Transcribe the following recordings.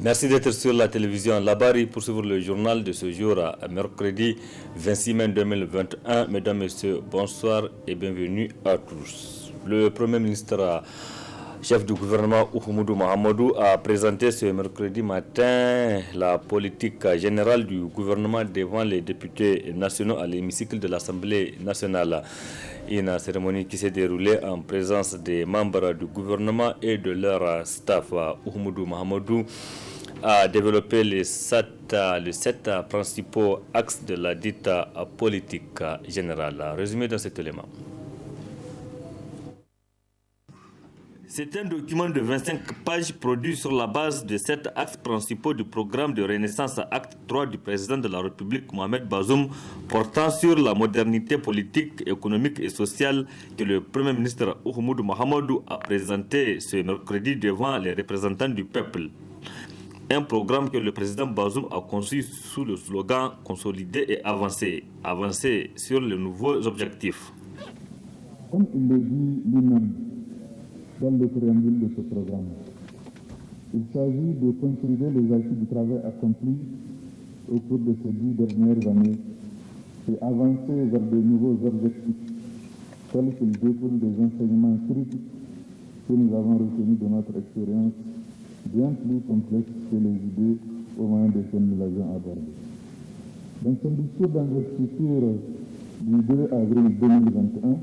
Merci d'être sur la télévision Labari pour suivre le journal de ce jour, mercredi 26 mai 2021. Mesdames, Messieurs, bonsoir et bienvenue à tous. Le Premier ministre, chef du gouvernement Oumoudou Mahamadou, a présenté ce mercredi matin la politique générale du gouvernement devant les députés nationaux à l'hémicycle de l'Assemblée nationale. Une cérémonie qui s'est déroulée en présence des membres du gouvernement et de leur staff. Oumoudou Mahamadou a développé les sept principaux axes de la dite politique générale. Résumé dans cet élément. C'est un document de 25 pages produit sur la base de 7 axes principaux du programme de Renaissance Acte 3 du président de la République Mohamed Bazoum portant sur la modernité politique, économique et sociale que le Premier ministre Oumoudou Mahamadou a présenté ce mercredi devant les représentants du peuple. Un programme que le président Bazoum a conçu sous le slogan « Consolider et avancer », avancer sur les nouveaux objectifs. Comme il le dit lui-même dans le préambule de ce programme, il s'agit de consolider les acquis du travail accompli au cours de ces 10 dernières années et avancer vers de nouveaux objectifs tels qu'ils découlent des enseignements critiques que nous avons retenus de notre expérience bien plus complexe que les idées au moyen desquelles nous l'avions abordé. Dans son discours d'investiture du 2 avril 2021,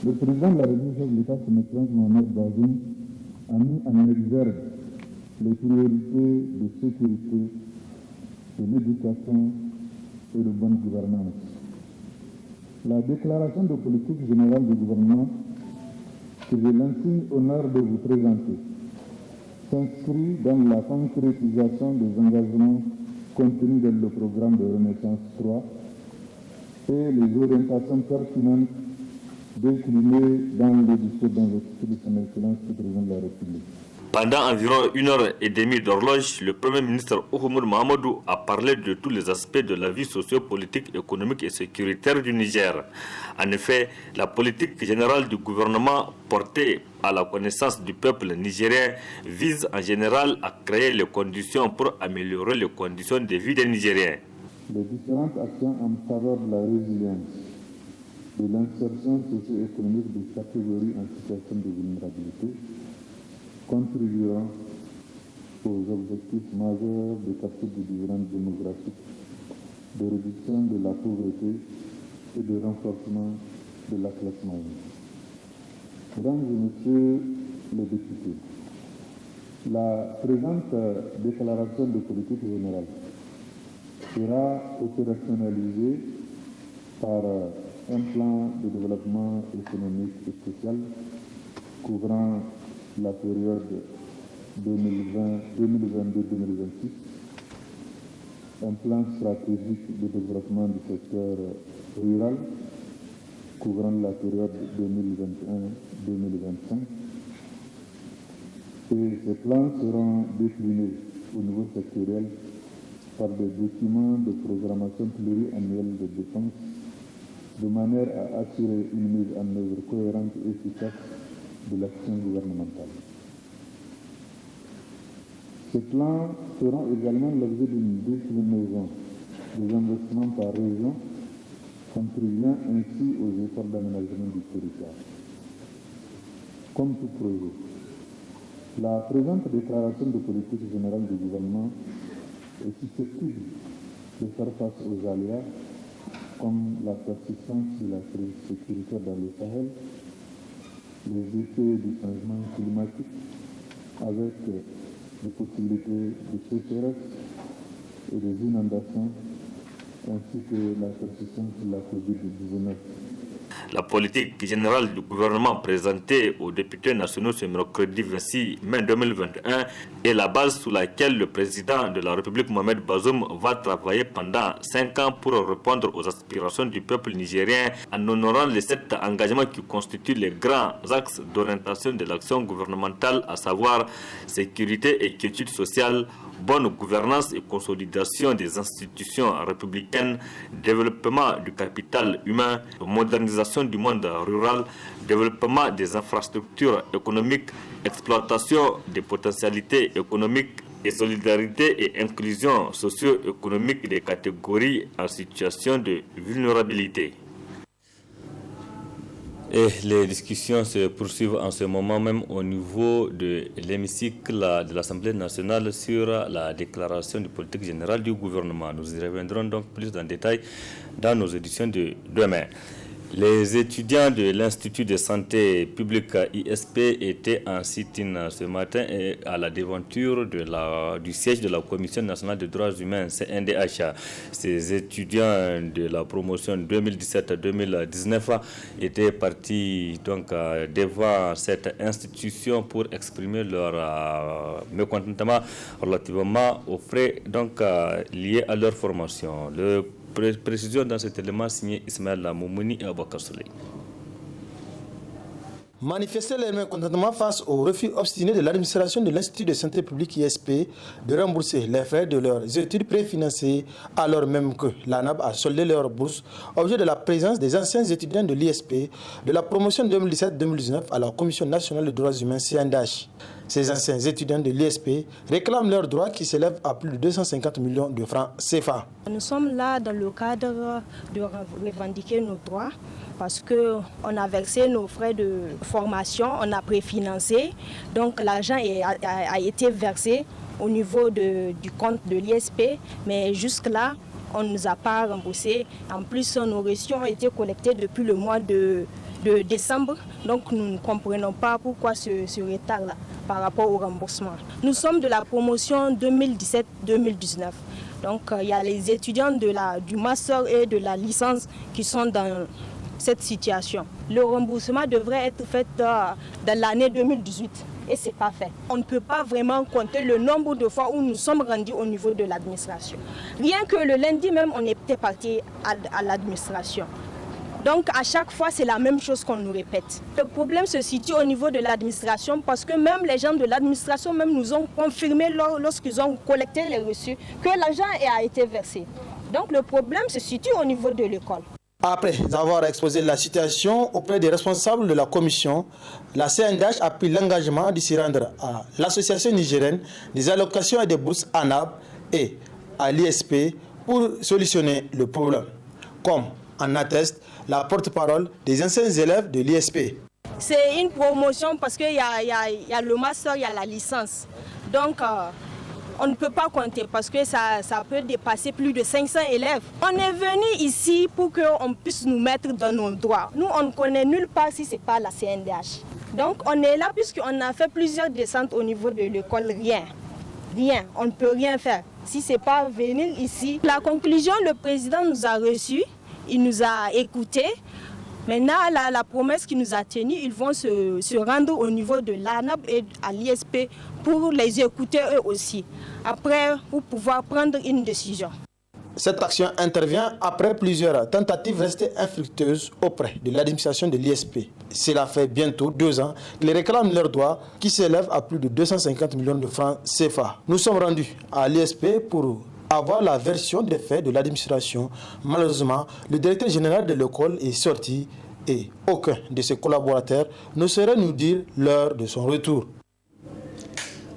le président de la République de l'État, son Excellence Mohamed Bazoum, a mis en exergue les priorités de sécurité, de l'éducation et de bonne gouvernance. La déclaration de politique générale du gouvernement que j'ai l'insigne honneur de vous présenter s'inscrit dans la concrétisation des engagements contenus dans le programme de Renaissance 3 et les orientations pertinentes déclinées dans le discours d'investiture de son Excellence le Président de la République. Pendant environ 1h30 d'horloge, le Premier ministre Oumoudou Mahamadou a parlé de tous les aspects de la vie socio-politique, économique et sécuritaire du Niger. En effet, la politique générale du gouvernement portée à la connaissance du peuple nigérien vise en général à créer les conditions pour améliorer les conditions de vie des Nigériens. Les différentes actions en faveur de la résilience, de l'insertion socio-économique des catégories en situation de vulnérabilité contribueront aux objectifs majeurs de capture du dividende démographique, de réduction de la pauvreté et de renforcement de la classe moyenne. Mesdames et Messieurs les députés, la présente déclaration de politique générale sera opérationnalisée par un plan de développement économique et social couvrant la période 2022-2026, un plan stratégique de développement du secteur rural couvrant la période 2021-2025. Et ces plans seront déclinés au niveau sectoriel par des documents de programmation pluriannuelle de dépenses de manière à assurer une mise en œuvre cohérente et efficace de l'action gouvernementale. Ces plans seront également l'objet d'une déclinaison des investissements par région, contribuant ainsi aux efforts d'aménagement du territoire. Comme tout projet, la présente déclaration de politique générale du gouvernement est susceptible de faire face aux aléas comme la persistance de la crise sécuritaire dans le Sahel, les effets du changement climatique avec les possibilités de sécheresse et des inondations, ainsi que la persistance de la COVID-19. La politique générale du gouvernement présentée aux députés nationaux ce mercredi 26 mai 2021 est la base sous laquelle le président de la République Mohamed Bazoum va travailler pendant 5 ans pour répondre aux aspirations du peuple nigérien en honorant les 7 engagements qui constituent les grands axes d'orientation de l'action gouvernementale, à savoir sécurité et quiétude sociale, bonne gouvernance et consolidation des institutions républicaines, développement du capital humain, modernisation du monde rural, développement des infrastructures économiques, exploitation des potentialités économiques, et solidarité et inclusion socio-économique des catégories en situation de vulnérabilité. Et les discussions se poursuivent en ce moment même au niveau de l'hémicycle de l'Assemblée nationale sur la déclaration de politique générale du gouvernement. Nous y reviendrons donc plus en détail dans nos éditions de demain. Les étudiants de l'Institut de santé publique ISP étaient en sit-in ce matin à la devanture du siège de la Commission nationale des droits humains, CNDH. Ces étudiants de la promotion 2017-2019 étaient partis donc devant cette institution pour exprimer leur mécontentement relativement aux frais donc liés à leur formation. Précision dans cet élément signé Ismaël Moumouni et Abakar Souley. Manifester leur mécontentement face au refus obstiné de l'administration de l'Institut de santé publique ISP de rembourser les frais de leurs études préfinancées alors même que l'ANAB a soldé leur bourse, objet de la présence des anciens étudiants de l'ISP de la promotion 2017-2019 à la Commission nationale des droits humains CNDH. Ces anciens étudiants de l'ISP réclament leurs droits qui s'élèvent à plus de 250 millions de francs CFA. Nous sommes là dans le cadre de revendiquer nos droits parce qu'on a versé nos frais de formation, on a préfinancé, donc l'argent a été versé au niveau du compte de l'ISP, mais jusque-là, on ne nous a pas remboursé. En plus, nos reçus ont été collectés depuis le mois de décembre, donc nous ne comprenons pas pourquoi ce retard-là par rapport au remboursement. Nous sommes de la promotion 2017-2019, donc il y a les étudiants du master et de la licence qui sont dans cette situation. Le remboursement devrait être fait dans l'année 2018 et ce n'est pas fait. On ne peut pas vraiment compter le nombre de fois où nous sommes rendus au niveau de l'administration. Rien que le lundi même, on était parti à l'administration. Donc à chaque fois, c'est la même chose qu'on nous répète. Le problème se situe au niveau de l'administration parce que même les gens de l'administration même nous ont confirmé lorsqu'ils ont collecté les reçus que l'argent a été versé. Donc le problème se situe au niveau de l'école. Après avoir exposé la situation auprès des responsables de la commission, la CNDH a pris l'engagement de s'y rendre à l'Association nigérienne des allocations et des bourses ANAB et à l'ISP pour solutionner le problème, comme en atteste la porte-parole des anciens élèves de l'ISP. C'est une promotion parce qu'il y a le master, il y a la licence. Donc, on ne peut pas compter parce que ça peut dépasser plus de 500 élèves. On est venu ici pour qu'on puisse nous mettre dans nos droits. Nous, on ne connaît nulle part si ce n'est pas la CNDH. Donc, on est là puisqu'on a fait plusieurs descentes au niveau de l'école. Rien, on ne peut rien faire. Si ce n'est pas venir ici. La conclusion, le président nous a reçus. Il nous a écoutés. Maintenant, la promesse qu'il nous a tenue, ils vont se rendre au niveau de l'ANAB et à l'ISP pour les écouter eux aussi. Après, pour pouvoir prendre une décision. Cette action intervient après plusieurs tentatives restées infructueuses auprès de l'administration de l'ISP. Cela fait bientôt 2 ans qu'ils réclament leurs droits qui s'élèvent à plus de 250 millions de francs CFA. Nous sommes rendus à l'ISP pour avoir la version des faits de l'administration. Malheureusement, le directeur général de l'école est sorti et aucun de ses collaborateurs ne saurait nous dire l'heure de son retour.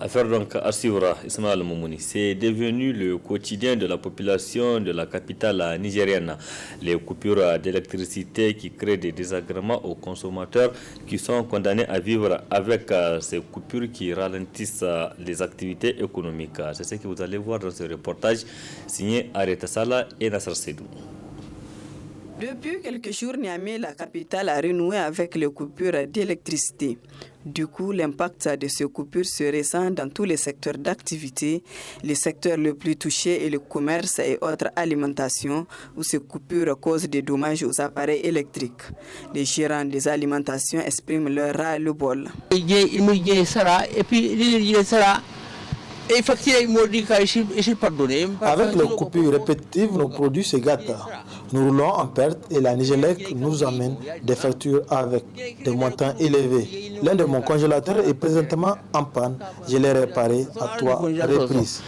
Affaire donc à suivre, Ismaël Moumouni. C'est devenu le quotidien de la population de la capitale nigérienne. Les coupures d'électricité qui créent des désagréments aux consommateurs qui sont condamnés à vivre avec ces coupures qui ralentissent les activités économiques. C'est ce que vous allez voir dans ce reportage signé Areta Sala et Nasser Sedou. Depuis quelques jours, Niamey, la capitale, a renoué avec les coupures d'électricité. Du coup, l'impact de ces coupures se ressent dans tous les secteurs d'activité. Les secteurs les plus touchés est le commerce et autres alimentations, où ces coupures causent des dommages aux appareils électriques. Les gérants des alimentations expriment leur ras-le-bol. Avec les coupures répétitives, nos produits se gâtent. Nous roulons en perte et la Nigélec nous amène des factures avec des montants élevés. L'un de mon congélateur est présentement en panne. Je l'ai réparé à 3 reprises.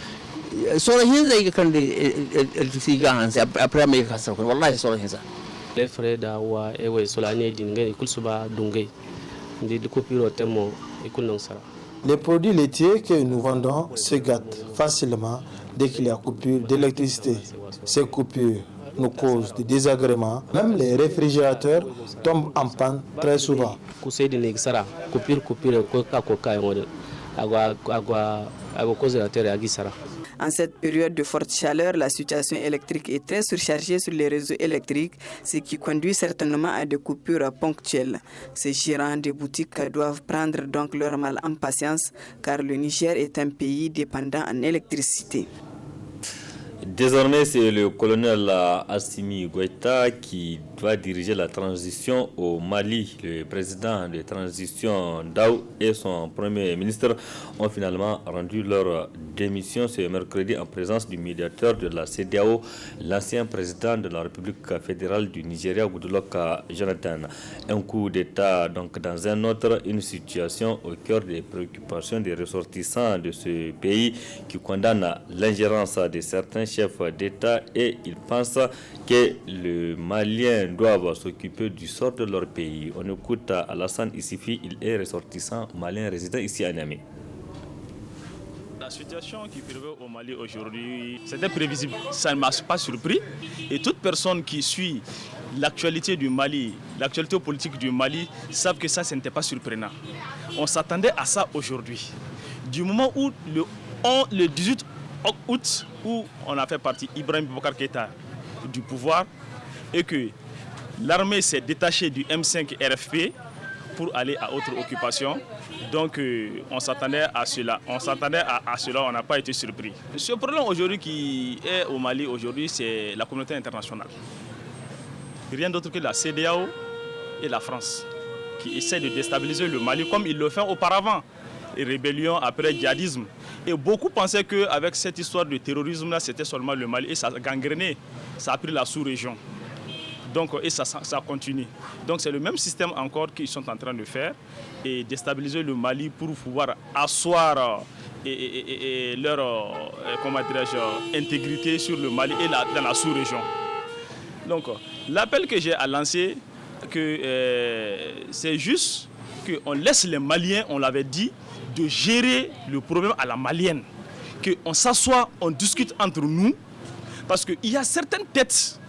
Les frais d'awa ewe solane dingue kulsuba dungue ndi coupure temo ikul non sara. Les produits laitiers que nous vendons se gâtent facilement dès qu'il y a coupure d'électricité. Ces coupures nous causent des désagréments. Même les réfrigérateurs tombent en panne très souvent. En cette période de forte chaleur, la situation électrique est très surchargée sur les réseaux électriques, ce qui conduit certainement à des coupures ponctuelles. Ces gérants de boutiques doivent prendre donc leur mal en patience, car le Niger est un pays dépendant en électricité. Désormais, c'est le colonel Assimi Goïta qui va diriger la transition au Mali. Le président de transition Daou et son premier ministre ont finalement rendu leur démission ce mercredi en présence du médiateur de la CEDEAO, l'ancien président de la République fédérale du Nigeria, Goodluck Jonathan. Un coup d'État donc dans un autre, une situation au cœur des préoccupations des ressortissants de ce pays qui condamnent l'ingérence de certains chefs d'État et ils pensent que les Maliens doivent s'occuper du sort de leur pays. On écoute Alassane Issifi, il est ressortissant malien résident ici à Niamey. La situation qui prévaut au Mali aujourd'hui, c'était prévisible. Ça ne m'a pas surpris. Et toute personne qui suit l'actualité du Mali, l'actualité politique du Mali, savent que ça, ce n'était pas surprenant. On s'attendait à ça aujourd'hui. Du moment où le 18 août, où on a fait partie Ibrahim Boubacar Keïta du pouvoir et que l'armée s'est détachée du M5 RFP pour aller à autre occupation. Donc on s'attendait à cela. On n'a pas été surpris. Ce problème aujourd'hui qui est au Mali aujourd'hui, c'est la communauté internationale. Rien d'autre que la CEDEAO et la France qui essaient de déstabiliser le Mali comme ils le font auparavant. Rébellion après djihadisme. Et beaucoup pensaient qu'avec cette histoire de terrorisme là, c'était seulement le Mali et ça a gangréné, ça a pris la sous-région. Donc et ça continue. Donc c'est le même système encore qu'ils sont en train de faire et déstabiliser le Mali pour pouvoir asseoir leur intégrité sur le Mali et dans la sous-région. Donc l'appel que j'ai à lancer, c'est juste qu'on laisse les Maliens, on l'avait dit, de gérer le problème à la malienne. Qu'on s'assoit, on discute entre nous, parce qu'il y a certaines têtes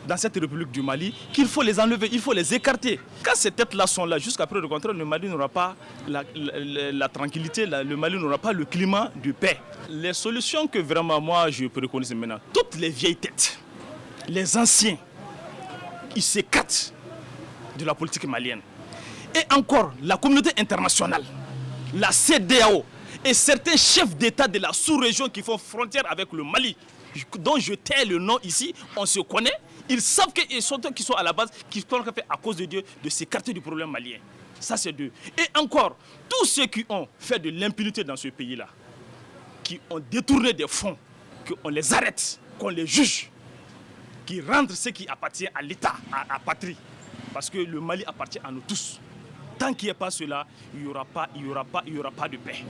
dans cette République du Mali qu'il faut les enlever, il faut les écarter. Quand ces têtes-là sont là, jusqu'à preuve de contraire, le Mali n'aura pas la tranquillité, le Mali n'aura pas le climat de paix. Les solutions que vraiment moi je préconise maintenant, toutes les vieilles têtes, les anciens, ils s'écartent de la politique malienne. Et encore, la communauté internationale, la CEDEAO et certains chefs d'État de la sous-région qui font frontière avec le Mali, dont je tais le nom ici, on se connaît, ils savent qu'ils sont à la base, qu'ils sont fait à cause de Dieu de s'écarter du problème malien. Ça c'est deux. Et encore, tous ceux qui ont fait de l'impunité dans ce pays-là, qui ont détourné des fonds, qu'on les arrête, qu'on les juge, qui rendent ce qui appartient à l'État, à la patrie. Parce que le Mali appartient à nous tous. Tant qu'il n'y a pas cela, il n'y aura pas de paix.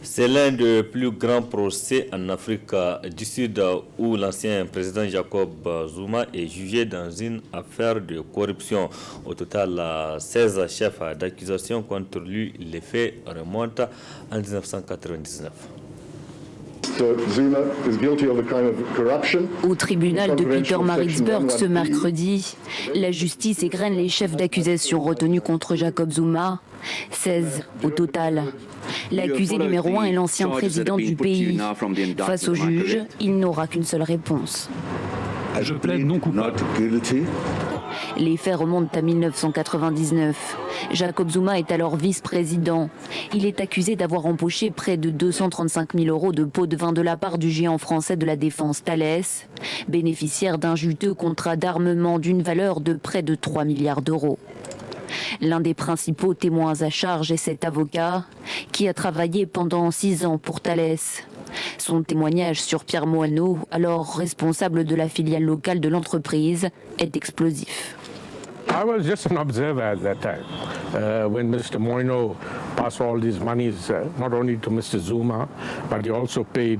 C'est l'un des plus grands procès en Afrique du Sud où l'ancien président Jacob Zuma est jugé dans une affaire de corruption. Au total, 16 chefs d'accusation contre lui. Les faits remontent en 1999. Au tribunal de Pietermaritzburg ce mercredi, la justice égrène les chefs d'accusation retenus contre Jacob Zuma, 16 au total. L'accusé numéro 1 est l'ancien président du pays. Face au juge, il n'aura qu'une seule réponse. Je plaide non coupable. Les faits remontent à 1999. Jacob Zuma est alors vice-président. Il est accusé d'avoir empoché près de 235 000 € de pots de vin de la part du géant français de la défense Thales, bénéficiaire d'un juteux contrat d'armement d'une valeur de près de 3 milliards d'euros. L'un des principaux témoins à charge est cet avocat qui a travaillé pendant 6 ans pour Thales. Son témoignage sur Pierre Moineau, alors responsable de la filiale locale de l'entreprise, est explosif. I was just an observer at that time when Mr. Moino passed all these monies not only to Mr. Zuma, but he also paid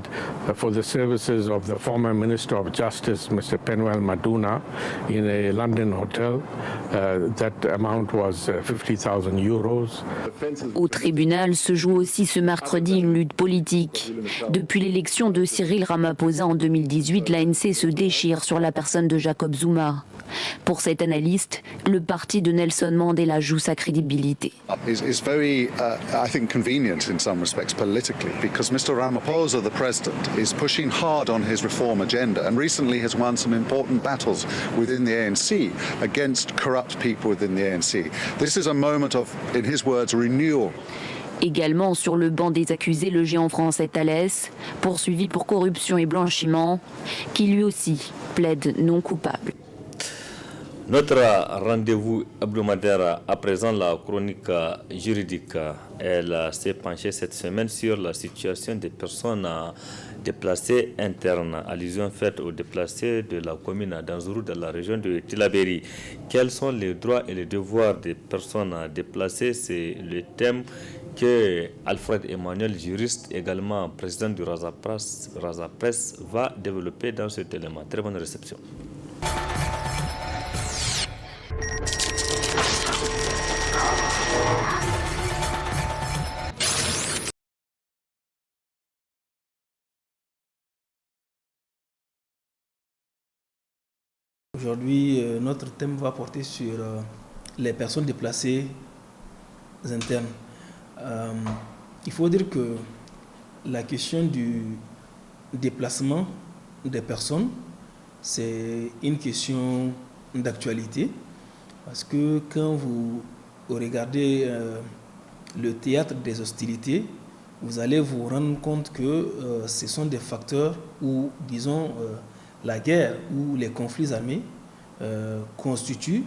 for the services of the former Minister of Justice, Mr. Penuel Maduna, in a London hotel. That amount was 50,000 euros. Au tribunal se joue aussi ce mercredi une lutte politique. Depuis l'élection de Cyril Ramaphosa en 2018, l'ANC se déchire sur la personne de Jacob Zuma. Pour cet analyste, le parti de Nelson Mandela joue sa crédibilité. It's very, I think, convenient in some respects politically, because Mr. Ramaphosa, the president, is pushing hard on his reform agenda and recently has won some important battles within the ANC against corrupt people within the ANC. This is a moment of, in his words, renewal. Également sur le banc des accusés, le géant français Thales, poursuivi pour corruption et blanchiment, qui lui aussi plaide non coupable. Notre rendez-vous hebdomadaire à présent, la chronique juridique, elle s'est penchée cette semaine sur la situation des personnes déplacées internes. Allusion faite aux déplacés de la commune d'Anzourou dans la région de Tillabéri. Quels sont les droits et les devoirs des personnes déplacées? C'est le thème que Alfred Emmanuel, juriste, également président du Raza Press, va développer dans cet élément. Très bonne réception. Aujourd'hui, notre thème va porter sur les personnes déplacées internes. Il faut dire que la question du déplacement des personnes, c'est une question d'actualité, parce que quand vous regardez le théâtre des hostilités, vous allez vous rendre compte que ce sont des facteurs où, disons, la guerre ou les conflits armés constituent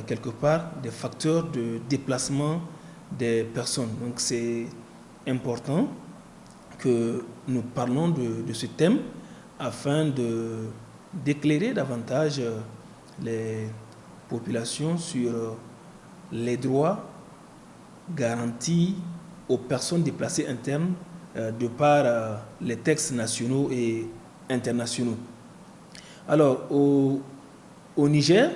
quelque part des facteurs de déplacement des personnes. Donc c'est important que nous parlons de ce thème afin d'éclairer davantage les populations sur les droits garantis aux personnes déplacées internes de par les textes nationaux et internationaux. Alors, au Niger,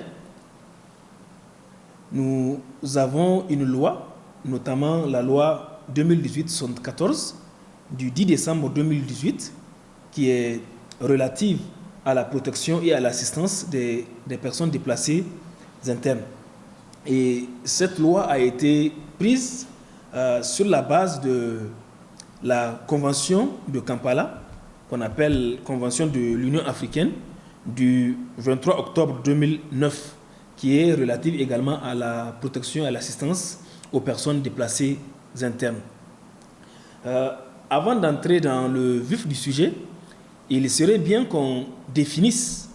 nous avons une loi, notamment la loi 2018-74 du 10 décembre 2018, qui est relative à la protection et à l'assistance des personnes déplacées internes. Et cette loi a été prise sur la base de la Convention de Kampala, qu'on appelle Convention de l'Union africaine, du 23 octobre 2009, qui est relative également à la protection et à l'assistance aux personnes déplacées internes. Avant d'entrer dans le vif du sujet, il serait bien qu'on définisse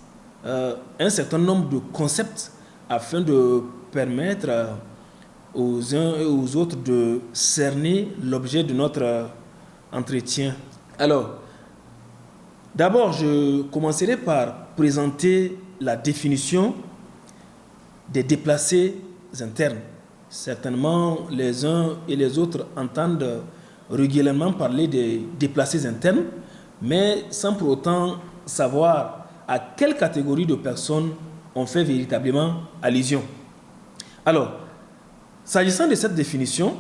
un certain nombre de concepts afin de permettre aux uns et aux autres de cerner l'objet de notre entretien. Alors, d'abord, je commencerai par présenter la définition des déplacés internes. Certainement, les uns et les autres entendent régulièrement parler des déplacés internes, mais sans pour autant savoir à quelle catégorie de personnes on fait véritablement allusion. Alors, s'agissant de cette définition,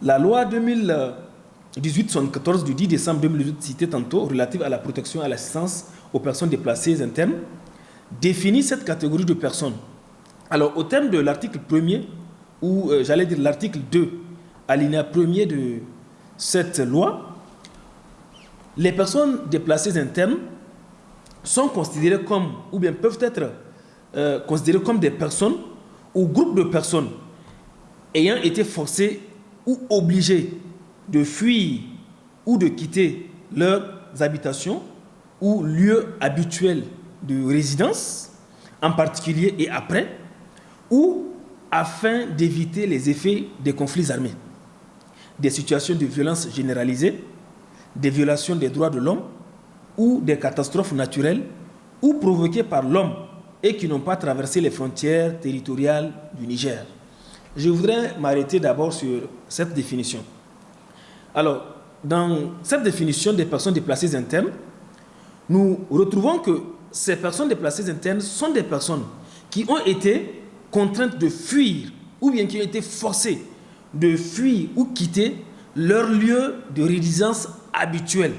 la loi 2018-74 du 10 décembre 2018 citée tantôt, relative à la protection et à l'assistance aux personnes déplacées internes, définit cette catégorie de personnes. Alors, au terme de l'article 1er, ou j'allais dire l'article 2, alinéa 1er de cette loi, les personnes déplacées internes sont considérées comme, ou bien peuvent être considérées comme des personnes ou groupes de personnes ayant été forcées ou obligées de fuir ou de quitter leurs habitations ou lieux habituels de résidence, en particulier et après, ou afin d'éviter les effets des conflits armés, des situations de violence généralisée, des violations des droits de l'homme ou des catastrophes naturelles ou provoquées par l'homme et qui n'ont pas traversé les frontières territoriales du Niger. Je voudrais m'arrêter d'abord sur cette définition. Alors, dans cette définition des personnes déplacées internes, nous retrouvons que ces personnes déplacées internes sont des personnes qui ont été contraintes de fuir ou bien qui ont été forcés de fuir ou quitter leur lieu de résidence habituel.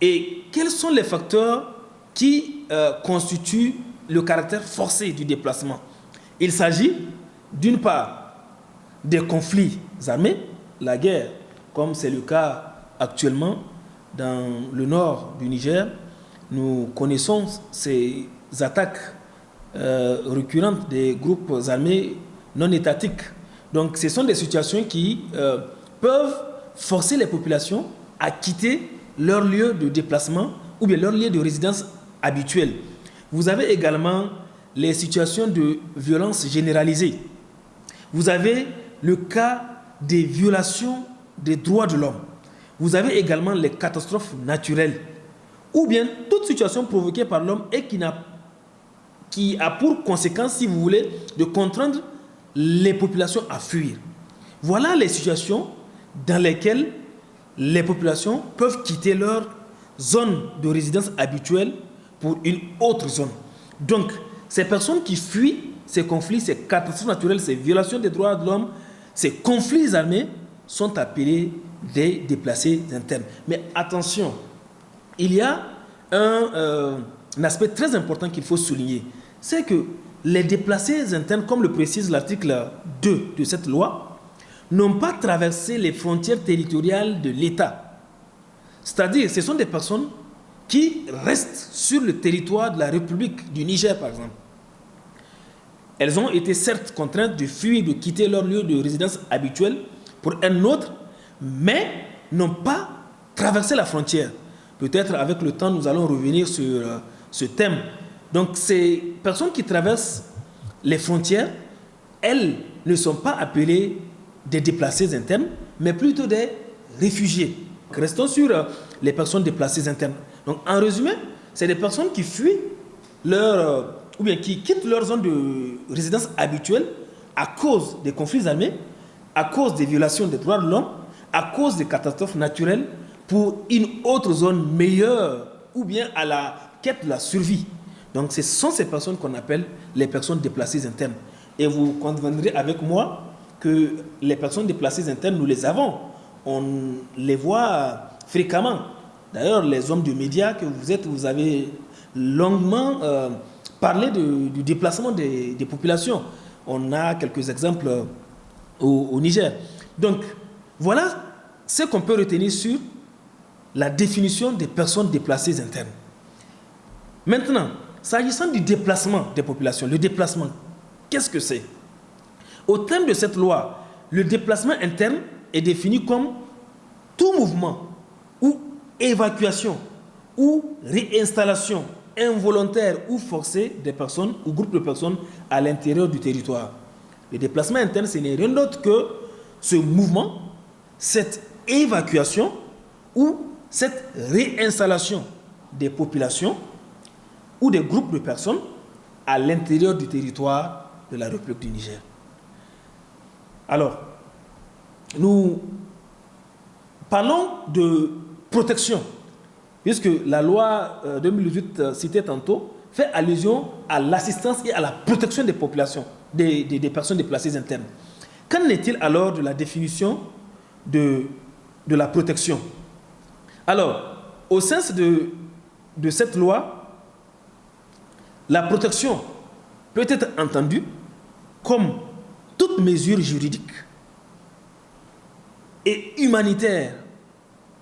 Et quels sont les facteurs qui constituent le caractère forcé du déplacement? Il s'agit d'une part des conflits armés, la guerre, comme c'est le cas actuellement dans le nord du Niger. Nous connaissons ces attaques récurrentes des groupes armés non étatiques. Donc ce sont des situations qui peuvent forcer les populations à quitter leur lieu de déplacement ou bien leur lieu de résidence habituel. Vous avez également les situations de violence généralisée. Vous avez le cas des violations des droits de l'homme. Vous avez également les catastrophes naturelles ou bien toute situation provoquée par l'homme et qui a pour conséquence, si vous voulez, de contraindre les populations à fuir. Voilà les situations dans lesquelles les populations peuvent quitter leur zone de résidence habituelle pour une autre zone. Donc, ces personnes qui fuient ces conflits, ces catastrophes naturelles, ces violations des droits de l'homme, ces conflits armés sont appelés des déplacés internes. Mais attention, il y a un aspect très important qu'il faut souligner. C'est que les déplacés internes, comme le précise l'article 2 de cette loi, n'ont pas traversé les frontières territoriales de l'État. C'est-à-dire, ce sont des personnes qui restent sur le territoire de la République du Niger, par exemple. Elles ont été certes contraintes de fuir, de quitter leur lieu de résidence habituel pour un autre, mais n'ont pas traversé la frontière. Peut-être avec le temps, nous allons revenir sur ce thème. Donc, ces personnes qui traversent les frontières, elles ne sont pas appelées des déplacés internes, mais plutôt des réfugiés. Restons sur les personnes déplacées internes. Donc, en résumé, c'est des personnes qui fuient ou bien qui quittent leur zone de résidence habituelle à cause des conflits armés, à cause des violations des droits de l'homme, à cause des catastrophes naturelles, pour une autre zone meilleure, ou bien à la quête de la survie. Donc, ce sont ces personnes qu'on appelle les personnes déplacées internes. Et vous conviendrez avec moi que les personnes déplacées internes, nous les avons. On les voit fréquemment. D'ailleurs, les hommes de médias que vous êtes, vous avez longuement parlé du déplacement des populations. On a quelques exemples au Niger. Donc, voilà ce qu'on peut retenir sur la définition des personnes déplacées internes. Maintenant, s'agissant du déplacement des populations, le déplacement, qu'est-ce que c'est? Au terme de cette loi, le déplacement interne est défini comme tout mouvement ou évacuation ou réinstallation involontaire ou forcée des personnes ou groupes de personnes à l'intérieur du territoire. Le déplacement interne, ce n'est rien d'autre que ce mouvement, cette évacuation ou cette réinstallation des populations ou des groupes de personnes à l'intérieur du territoire de la République du Niger. Alors, nous parlons de protection, puisque la loi 2018 citée tantôt fait allusion à l'assistance et à la protection des populations, des personnes déplacées internes. Qu'en est-il alors de la définition de la protection? Alors, au sens de cette loi, la protection peut être entendue comme toute mesure juridique et humanitaire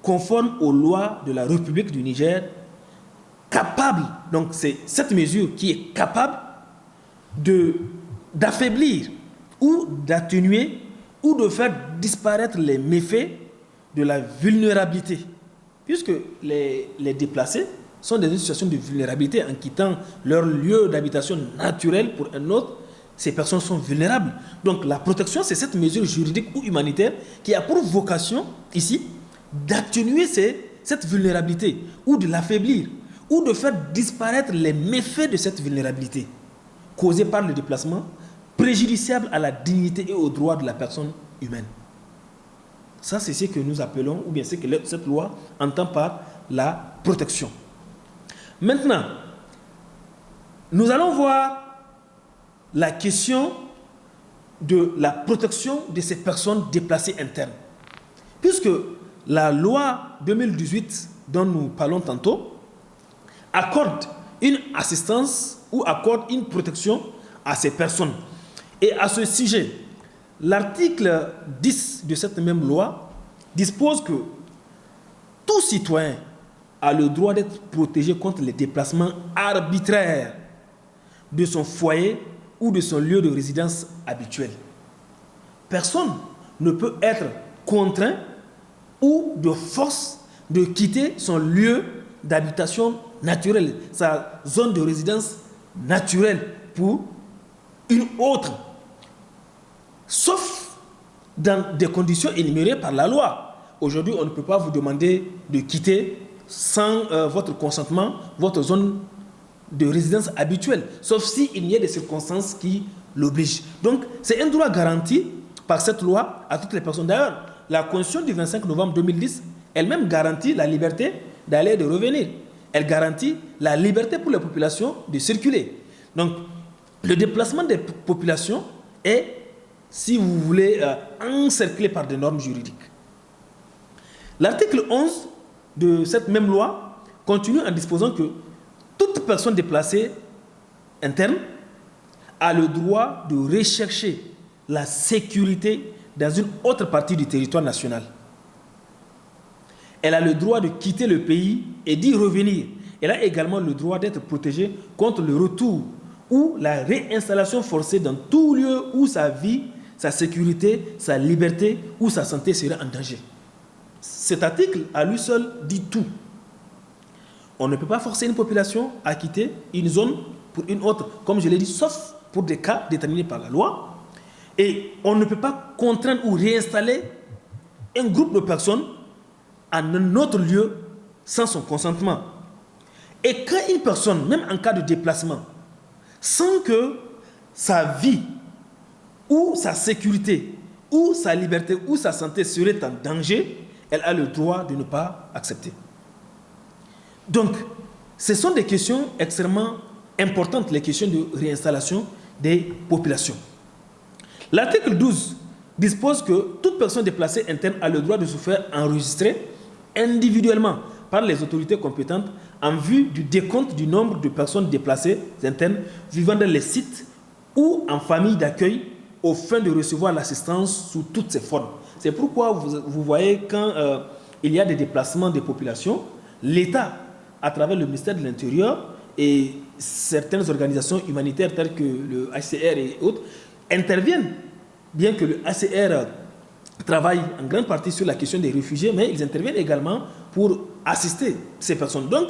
conforme aux lois de la République du Niger, capable, donc c'est cette mesure qui est capable d'affaiblir ou d'atténuer ou de faire disparaître les méfaits de la vulnérabilité, puisque les déplacés sont dans une situation de vulnérabilité en quittant leur lieu d'habitation naturel pour un autre. Ces personnes sont vulnérables. Donc la protection, c'est cette mesure juridique ou humanitaire qui a pour vocation, ici, d'atténuer cette vulnérabilité ou de l'affaiblir ou de faire disparaître les méfaits de cette vulnérabilité causée par le déplacement, préjudiciable à la dignité et aux droits de la personne humaine. Ça, c'est ce que nous appelons, ou bien ce que cette loi entend par la protection. Maintenant, nous allons voir la question de la protection de ces personnes déplacées internes. Puisque la loi 2018 dont nous parlons tantôt accorde une assistance ou accorde une protection à ces personnes. Et à ce sujet, l'article 10 de cette même loi dispose que tout citoyen a le droit d'être protégé contre les déplacements arbitraires de son foyer ou de son lieu de résidence habituel. Personne ne peut être contraint ou de force de quitter son lieu d'habitation naturelle, sa zone de résidence naturelle pour une autre, sauf dans des conditions énumérées par la loi. Aujourd'hui, on ne peut pas vous demander de quitter sans votre consentement votre zone de résidence habituelle, sauf s'il y a des circonstances qui l'obligent. Donc, c'est un droit garanti par cette loi à toutes les personnes. D'ailleurs, la Constitution du 25 novembre 2010, elle-même garantit la liberté d'aller et de revenir. Elle garantit la liberté pour les populations de circuler. Donc, le déplacement des populations est, si vous voulez, encerclé par des normes juridiques. L'article 11 de cette même loi continue en disposant que toute personne déplacée interne a le droit de rechercher la sécurité dans une autre partie du territoire national. Elle a le droit de quitter le pays et d'y revenir. Elle a également le droit d'être protégée contre le retour ou la réinstallation forcée dans tout lieu où sa vie, sa sécurité, sa liberté ou sa santé seraient en danger. Cet article, à lui seul, dit tout. On ne peut pas forcer une population à quitter une zone pour une autre, comme je l'ai dit, sauf pour des cas déterminés par la loi. Et on ne peut pas contraindre ou réinstaller un groupe de personnes à un autre lieu sans son consentement. Et quand une personne, même en cas de déplacement, sent que sa vie ou sa sécurité ou sa liberté ou sa santé serait en danger, elle a le droit de ne pas accepter. Donc, ce sont des questions extrêmement importantes, les questions de réinstallation des populations. L'article 12 dispose que toute personne déplacée interne a le droit de se faire enregistrer individuellement par les autorités compétentes en vue du décompte du nombre de personnes déplacées internes vivant dans les sites ou en famille d'accueil aux fins de recevoir l'assistance sous toutes ses formes. C'est pourquoi vous voyez quand il y a des déplacements des populations, l'État, à travers le ministère de l'Intérieur et certaines organisations humanitaires telles que le HCR et autres, interviennent, bien que le HCR travaille en grande partie sur la question des réfugiés, mais ils interviennent également pour assister ces personnes. Donc,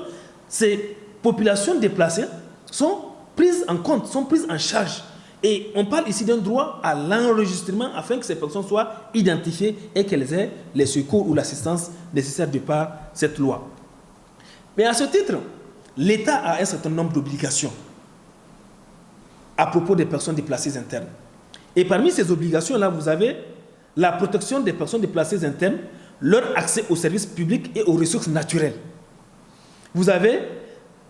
ces populations déplacées sont prises en compte, sont prises en charge. Et on parle ici d'un droit à l'enregistrement afin que ces personnes soient identifiées et qu'elles aient les secours ou l'assistance nécessaire de par cette loi. Mais à ce titre, l'État a un certain nombre d'obligations à propos des personnes déplacées internes. Et parmi ces obligations-là, vous avez la protection des personnes déplacées internes, leur accès aux services publics et aux ressources naturelles. Vous avez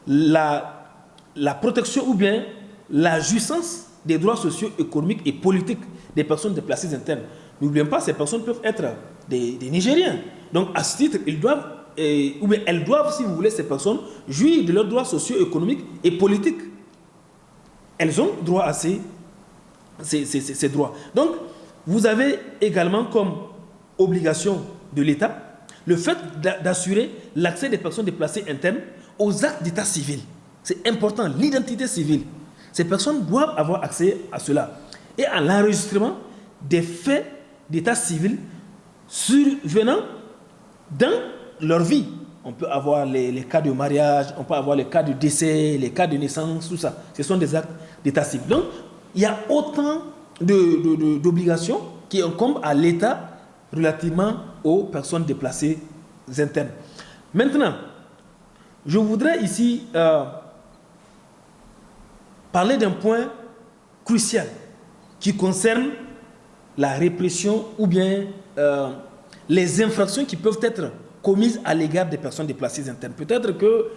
la protection ou bien la jouissance des droits sociaux, économiques et politiques des personnes déplacées internes. N'oublions pas, ces personnes peuvent être des Nigériens. Donc, à ce titre, ils doivent, ou bien elles doivent, si vous voulez, ces personnes, jouir de leurs droits sociaux, économiques et politiques. Elles ont droit à ces droits. Donc, vous avez également comme obligation de l'État le fait d'assurer l'accès des personnes déplacées internes aux actes d'état civil. C'est important, l'identité civile. Ces personnes doivent avoir accès à cela. Et à l'enregistrement des faits d'état civil survenant dans leur vie. On peut avoir les cas de mariage, on peut avoir les cas de décès, les cas de naissance, tout ça. Ce sont des actes d'état civil. Donc, il y a autant d'obligations qui incombent à l'État relativement aux personnes déplacées internes. Maintenant, je voudrais ici parler d'un point crucial qui concerne la répression ou bien les infractions qui peuvent être commises à l'égard des personnes déplacées internes. Peut-être que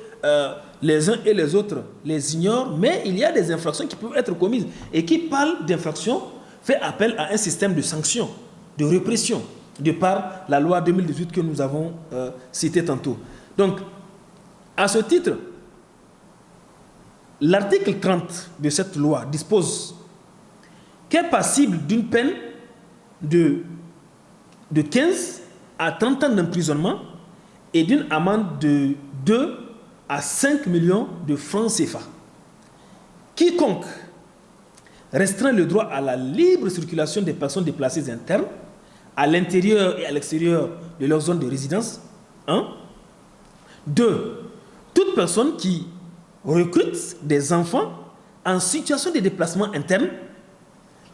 les uns et les autres les ignorent, mais il y a des infractions qui peuvent être commises. Et qui parle d'infractions fait appel à un système de sanctions, de répression, de par la loi 2018 que nous avons citée tantôt. Donc, à ce titre, l'article 30 de cette loi dispose qu'est passible d'une peine de 15 à 30 ans d'emprisonnement et d'une amende de 2 à 5 millions de francs CFA. Quiconque restreint le droit à la libre circulation des personnes déplacées internes à l'intérieur et à l'extérieur de leur zone de résidence. 1. 2. Toute personne qui recrute des enfants en situation de déplacement interne,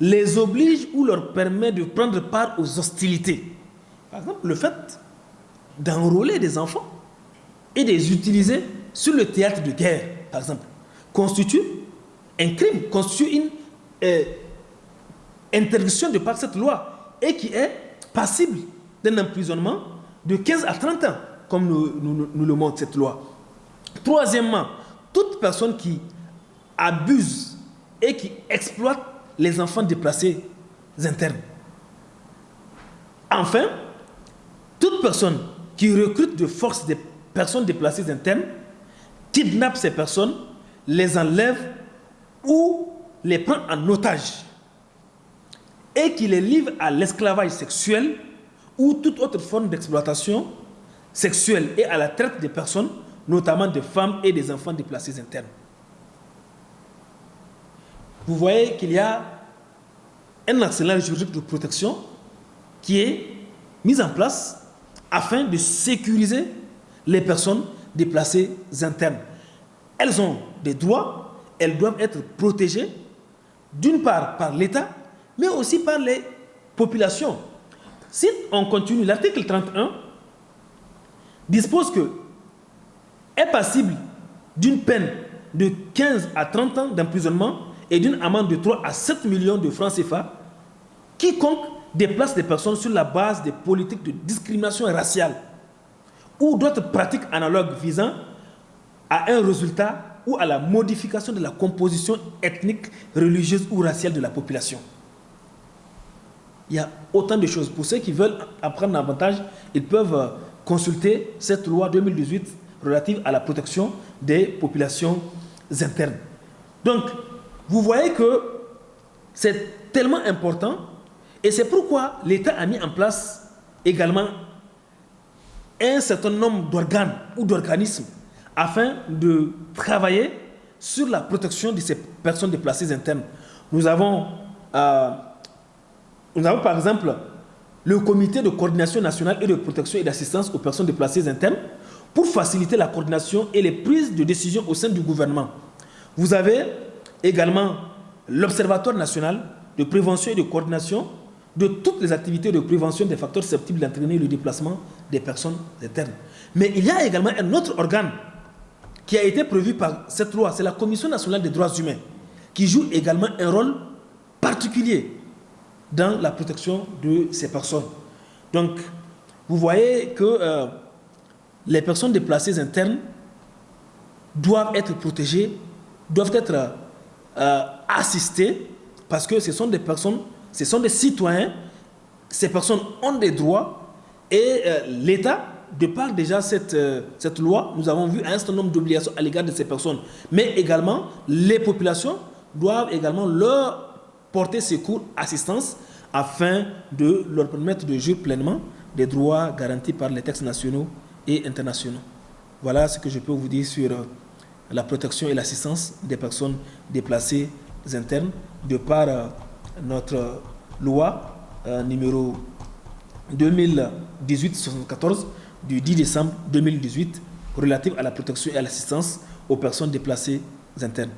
les oblige ou leur permet de prendre part aux hostilités. Par exemple, le fait d'enrôler des enfants et de les utiliser sur le théâtre de guerre, par exemple, constitue un crime, constitue une interdiction de par cette loi et qui est passible d'un emprisonnement de 15 à 30 ans, comme nous le montre cette loi. Troisièmement, toute personne qui abuse et qui exploite les enfants déplacés internes. Enfin, toute personne qui recrute de force des personnes déplacées internes, kidnappe ces personnes, les enlève ou les prend en otage et qui les livre à l'esclavage sexuel ou toute autre forme d'exploitation sexuelle et à la traite des personnes, notamment des femmes et des enfants déplacés internes. Vous voyez qu'il y a un arsenal juridique de protection qui est mis en place afin de sécuriser les personnes déplacées internes. Elles ont des droits, elles doivent être protégées, d'une part par l'État, mais aussi par les populations. Si on continue, l'article 31 dispose que est passible d'une peine de 15 à 30 ans d'emprisonnement et d'une amende de 3 à 7 millions de francs CFA quiconque déplace des personnes sur la base des politiques de discrimination raciale ou d'autres pratiques analogues visant à un résultat ou à la modification de la composition ethnique, religieuse ou raciale de la population. Il y a autant de choses. Pour ceux qui veulent apprendre davantage, ils peuvent consulter cette loi 2018 relative à la protection des populations internes. Donc, vous voyez que c'est tellement important et c'est pourquoi l'État a mis en place également un certain nombre d'organes ou d'organismes afin de travailler sur la protection de ces personnes déplacées internes. Nous avons par exemple le comité de coordination nationale et de protection et d'assistance aux personnes déplacées internes pour faciliter la coordination et les prises de décision au sein du gouvernement. Vous avez également l'Observatoire national de prévention et de coordination de toutes les activités de prévention des facteurs susceptibles d'entraîner le déplacement des personnes internes. Mais il y a également un autre organe qui a été prévu par cette loi, c'est la Commission nationale des droits humains, qui joue également un rôle particulier dans la protection de ces personnes. Donc, vous voyez que les personnes déplacées internes doivent être protégées, doivent être assistées, parce que ce sont des personnes, ce sont des citoyens, ces personnes ont des droits, et l'État, de par déjà cette loi, nous avons vu un certain nombre d'obligations à l'égard de ces personnes, mais également les populations doivent également leur porter secours, assistance, afin de leur permettre de jouir pleinement des droits garantis par les textes nationaux et internationaux. Voilà ce que je peux vous dire sur la protection et l'assistance des personnes déplacées internes de par notre loi numéro 2018-74 du 10 décembre 2018 relative à la protection et à l'assistance aux personnes déplacées internes.